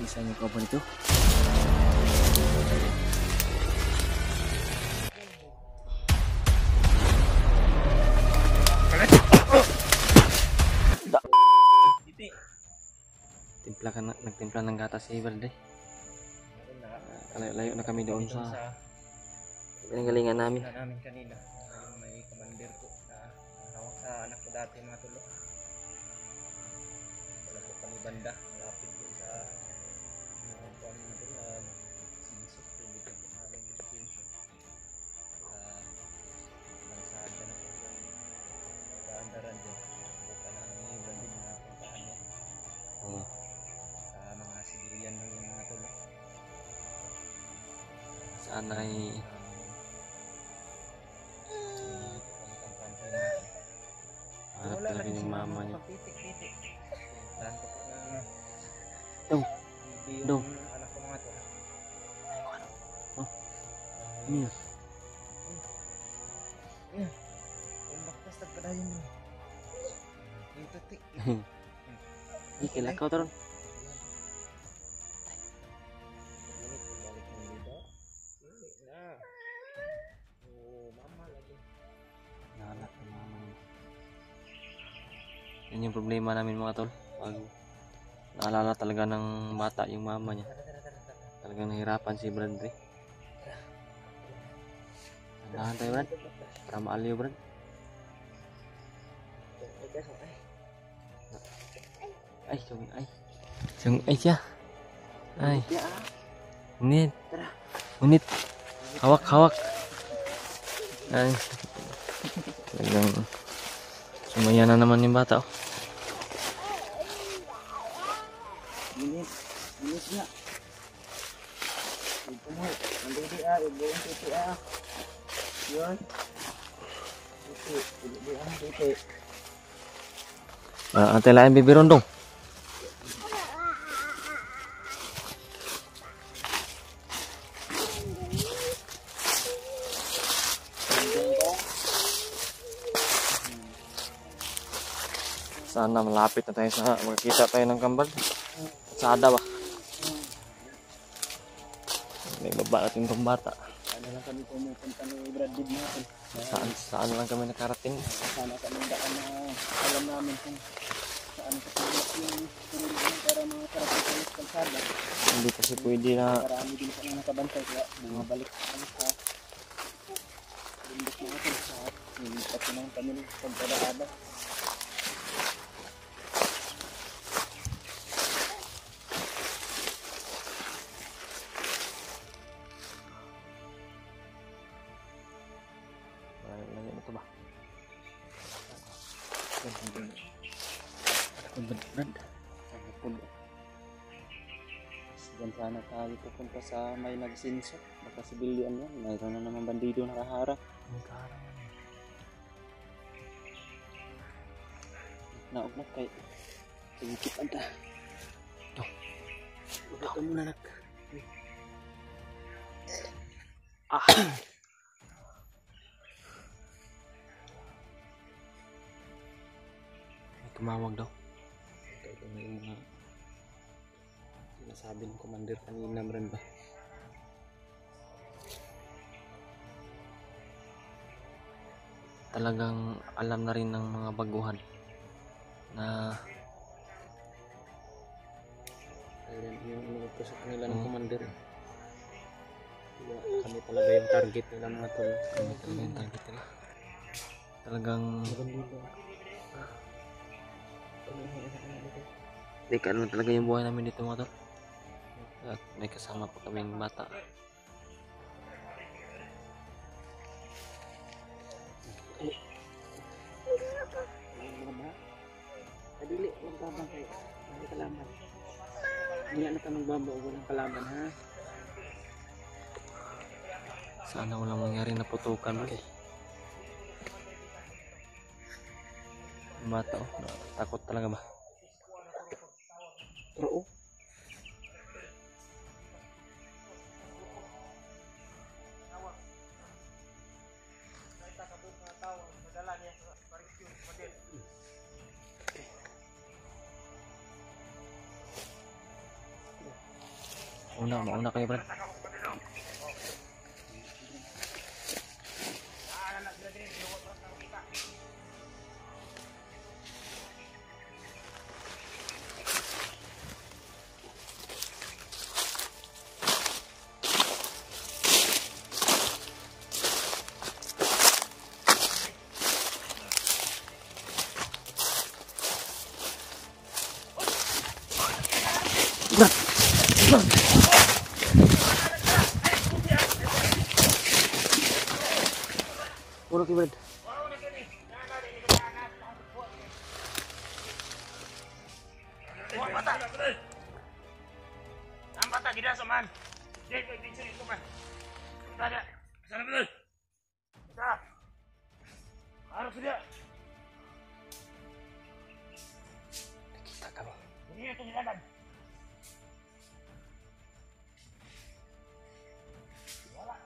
isa yung kaban ito. Nagtimpla ng gatas si Verde. Layo na kami doon sa pinanggalingan namin. Kanina. May commander ko na hawak sa anak ko dati mga tulo. Wala po kami banda. Malapit po sa sinisok. Pilitin po namin yung sinisok. Lansada na po yung kaandaran dyan. Bukan namin yung bandid na puntahan yan. Sa mga civilian ng yung mga tulo. Sana ay harap talaga yung mama niya. Dong. Anak ko mga to. Oh. Ano yun? Yung baktas nagpadayon mo. Yung tutik. Hindi, kilakaw taron. Yan yung problema namin mga tol. Pag naalala talaga ng bata yung mama niya, talagang nahirapan si Bradley. Andahan tayo Brad, para maaliw Brad. Ay, sung ay siya. Ay, unit, hawak. Ay, talagang sumaya na naman yung bata. Minit nga. Ito mo, nandito ibo yung titi Yun. Titi. Antay lain bibiron dong. Sana malapit na tayo sa makikita tayo ng kambal. Sada ba? May baba natin itong bata. Sana lang kami pumupunta ni Bradley natin. Saan lang kami nakarating. Sana kami daan na alam namin kung saan katulad yung turunan para mga karating sa kalsada. Hindi kasi pwede na. Marami din kami nakabantay kaya bumabalik kami sa bundok natin sa nilipat ng kami ng pagdadaada. Ito ba? Diyan sana tayo pupunta sa may nagsinsok. Baka sibilyan yan. Mayroon na naman bandido nakaharap. Naugnak kayo. Tingkipan ta. Ito muna nak. Tumawag daw. Ito na yung mga sinasabi ng commander kanina rin ba? Talagang alam na rin ng mga baguhan na yung inuutos sa kanila ng commander. Kami talaga yung target nila mga tol. Kami talaga yung target nila. Talagang dekat naman talaga yung buhay namin dito mga tol. At may kasama pa kaming bata. Kadili, magbabang kayo. Hindi kalaban. Hindi na ka magbabaw ng kalaban ha. Sana walang mangyari na putukan. Okay. Yung bata takot talaga ba? Oo. Mauna kayo, Brad. Puro kayo, Brad. Ang bata, gida sa man. Dito, dito man. Tada, sana betul. Tada. Harus dia. Nakita kami. Ini itu nilaban. Wala.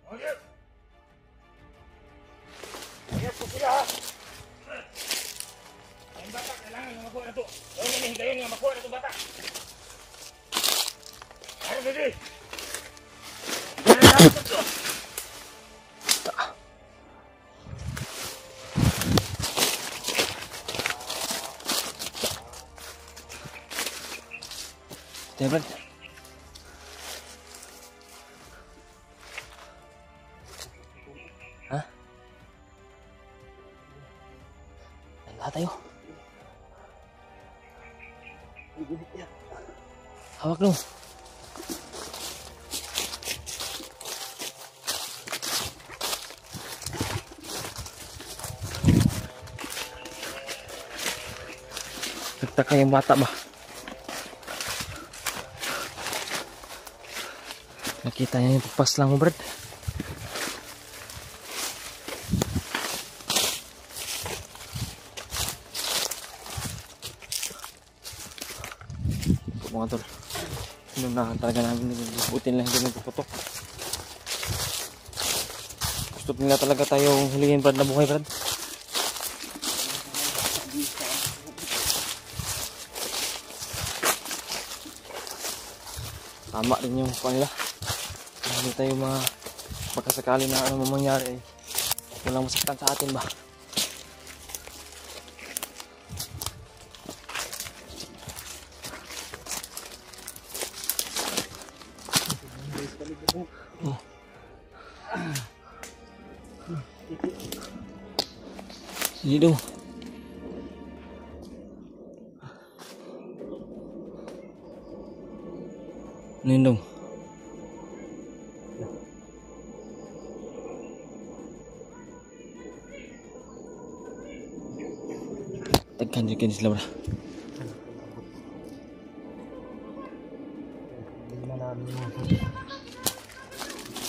Oke. Ayo sila. Ang bata kailangan nga makuha na to. Ayun na higayon nga makuha na to bata. Ayun dali. Tayo, Brad. Ha? Lahat tayo. Hawak dong. Nagtaka yung bata ba? Nakita niya yung pagpas lang mo, Brad. Mga tol, inunahan talaga namin butin lang hindi nagpuputok. Gusto nila talaga tayong hulihin, Brad, na buhay, Brad. Tama rin yung kanila. Hindi tayo magkasakali na ano mangyari, walang masaktan sa atin ba. Sini dong. Nindong. Tekan juga sila, bro.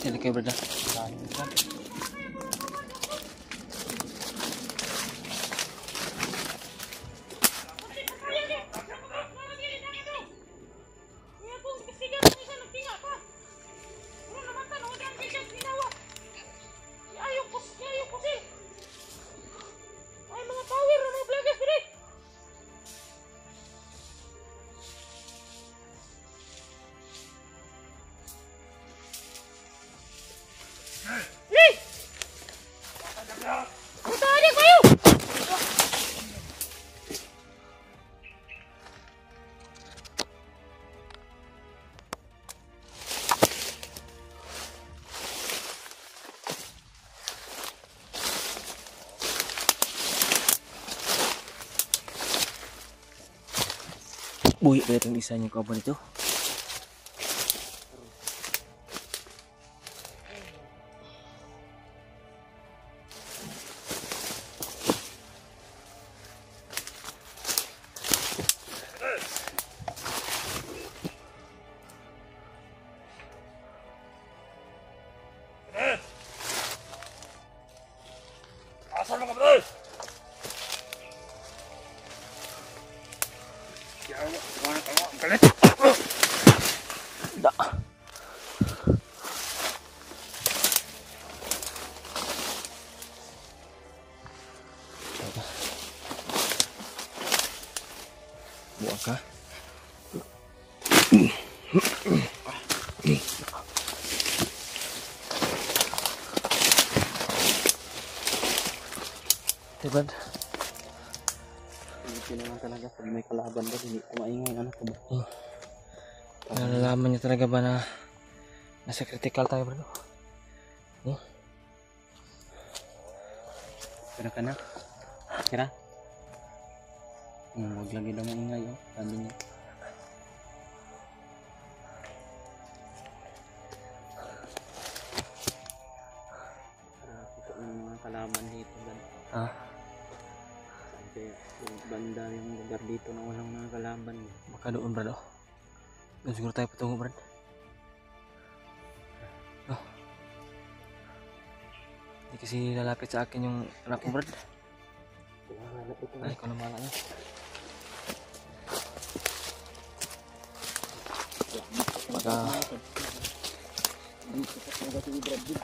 Sila kayo, brother. Buhi ulit ang isa niyo kaban ito. Asal mga bro. Da. Buang ka. Diba? Hindi naman talaga pag may kalaban ba, hindi ko maingay anak ko ba? Nalalaman niya talaga ba na nasa critical tayo bro? Kira ka na? Kira? Huwag lagi daw maingay oh. Sabi niya. Ito yung mga kalaban dito. Ha? Kaya yung banda yung lugar dito na walang mga kalaban. Baka doon bro. Doon siguro tayo patungo bro. Oh. Hindi kasi lalapit sa akin yung anak ko bro. Ay, ko na mala na. Baka dito sa mga si Brad din.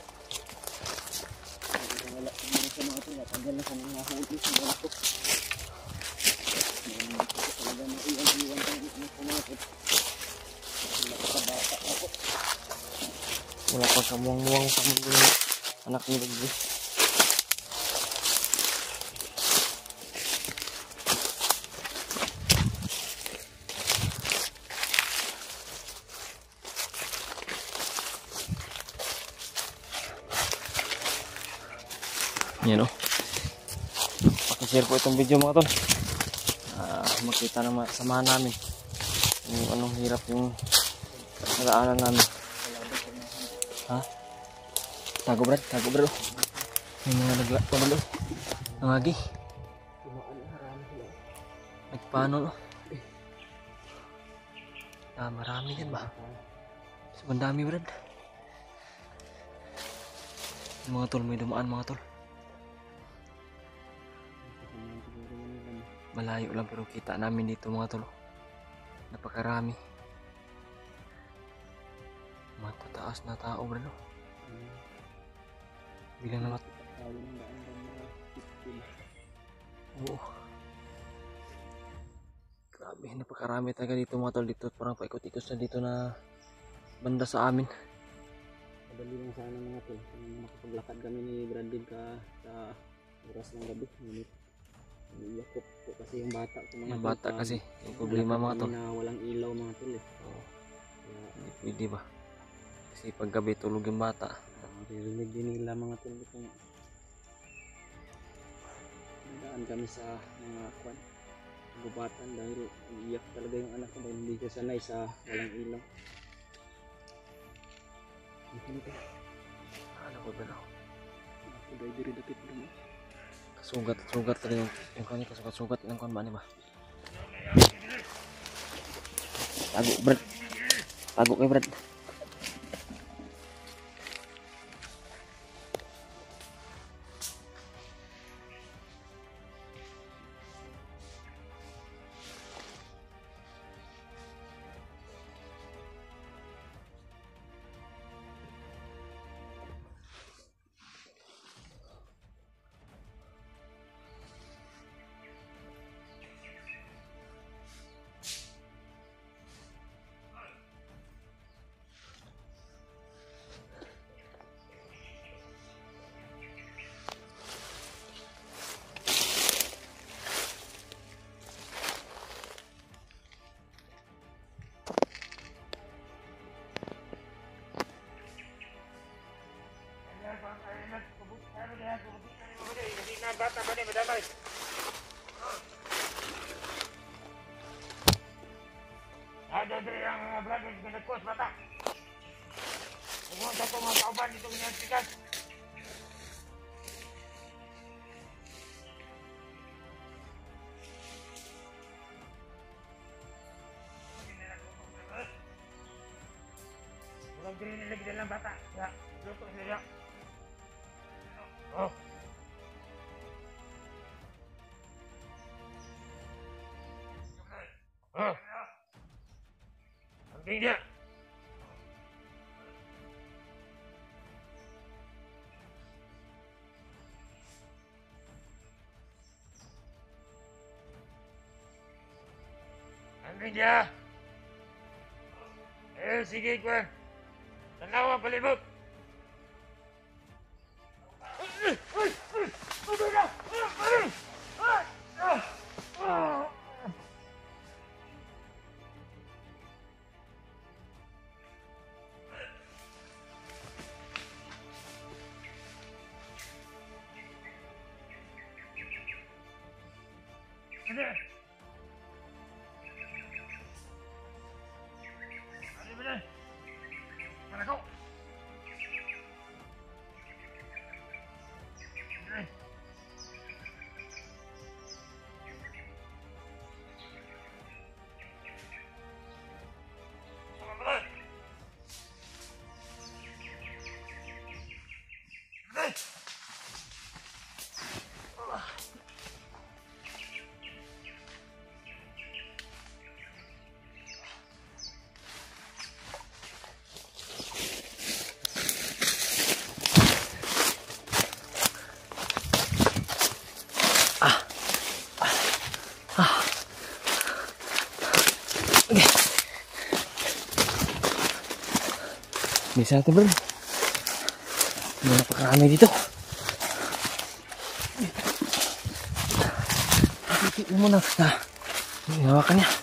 Wala sa mga ito, natanggal na kami nga huli sa mga ito. Talaga na iwan tayo ng pumakot. Nakakabata ako. wala pa kamuang-muang sa mundo yung anak ni Bagdi. Yan o. Pakishare po itong video mga tol. Makita naman samahan namin yung anong hirap yung naraanan namin. Ha? Tago brad, tago bro. May mga nagla nangagi. Nagpaano no? Marami yan ba? Sobrang dami brad. Yung mga tol, may dumaan mga tol. Malayo lang pero kita namin dito mga tol. Napakarami. Matataas na tao bro. Bilang naman. Oo. Grabe, napakarami talaga dito mga tol. Dito parang paikot-ikot na dito na banda sa amin. Madali lang sana mga tol. Makapaglakad kami ni Brandon sa oras ng gabi. Iyak po kasi yung bata ko mga Yung bata kasi yung problema mga tol. na walang ilaw mga tol eh. Kaya hindi pwede ba? Kasi pag gabi tulog yung bata. Maririnig din nila mga tol kung nandaan kami sa mga kwan gubatan dahil iyak talaga yung anak ko dahil hindi siya sanay sa walang ilaw. Ano ba ba? Ako dahil diri dapit mo. Sugat talaga yung kanya kasugat ng kwan ba ni ba? Tago brad. Tago kay brad. Ada yang berada di kos bata. Semua satu mga kauban dito menyaksikan. Bukan diri lagi dalam bata. Ya, duduk saja. Oh. Oh. Penting dia. media. Sige ko. Tanaw ang palibot. Ano ba na? Mana kau? Bisa natin bro. Napakarami dito. Titik mo muna. Hawakan niya.